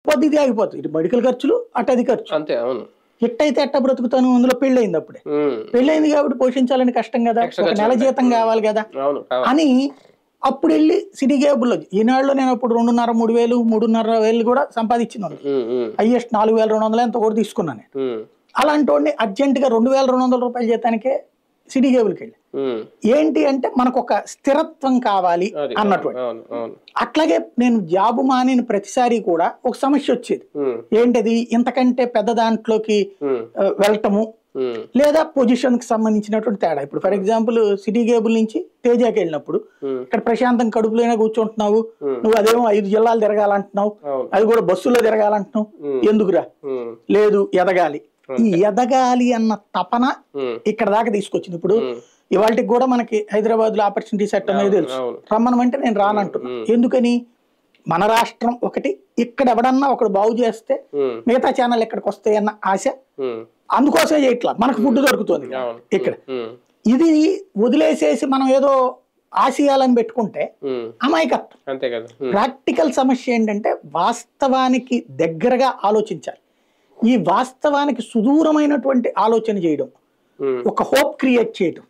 పొద్దు ఇది ఆగిపోతుంది. ఇటు మెడికల్ ఖర్చులు, అటు అది ఖర్చు. అంతే. అవును. ఎట్టయితే ఎట్ట బ్రతుకుతాను, అందులో పెళ్ళయింది అప్పుడే. పెళ్ళయింది కాబట్టి పోషించాలని కష్టం కదా, ఒక నెల జీతం కావాలి కదా అని అప్పుడు వెళ్ళి సిటీ కేబుల్లో ఈనాడులో నేను అప్పుడు 2.5, 3,000, 3,500 కూడా సంపాదించింది. హైయెస్ట్ 4,200 ఎంత కూడా తీసుకున్నాను నేను. అలాంటి వాడిని అర్జెంటుగా 2,200 రూపాయల జీతానికే సిటీ కేబుల్కి వెళ్ళి ఏంటి అంటే మనకు ఒక స్థిరత్వం కావాలి అన్నటువంటి. అట్లాగే నేను జాబు మానిన ప్రతిసారి కూడా ఒక సమస్య వచ్చేది. ఏంటది, ఇంతకంటే పెద్ద దాంట్లోకి వెళ్ళటము లేదా పొజిషన్ కి సంబంధించినటువంటి తేడా. ఇప్పుడు ఫర్ ఎగ్జాంపుల్ సిటీ కేబుల్ నుంచి తేజాకి వెళ్ళినప్పుడు ఇక్కడ ప్రశాంతం కడుపులోనే కూర్చుంటున్నావు, నువ్వు అదేమో 5 జిల్లాలు తిరగాలంటున్నావు, అది కూడా బస్సులో తిరగాలంటున్నావు. ఎందుకురా, లేదు ఎదగాలి. ఈ ఎదగాలి అన్న తపన ఇక్కడ దాకా తీసుకొచ్చింది. ఇప్పుడు ఇవాళకి కూడా మనకి హైదరాబాద్ లో ఆపర్చునిటీ సెట్ అనేది తెలుసు, రమ్మనమంటే నేను రానంటున్నా. ఎందుకని, మన రాష్ట్రం ఒకటి, ఇక్కడ ఎవడన్నా ఒకడు బాగు చేస్తే మిగతా ఛానల్ ఎక్కడికి వస్తాయన్న ఆశ, అందుకోసమే చేయట్లా. మనకు ఫుడ్ దొరుకుతుంది ఇక్కడ. ఇది వదిలేసేసి మనం ఏదో ఆశయాలని పెట్టుకుంటే అమాయకత్వం. ప్రాక్టికల్ సమస్య ఏంటంటే వాస్తవానికి దగ్గరగా ఆలోచించాలి. ఈ వాస్తవానికి సుదూరమైనటువంటి ఆలోచన చేయడం, ఒక హోప్ క్రియేట్ చేయడం.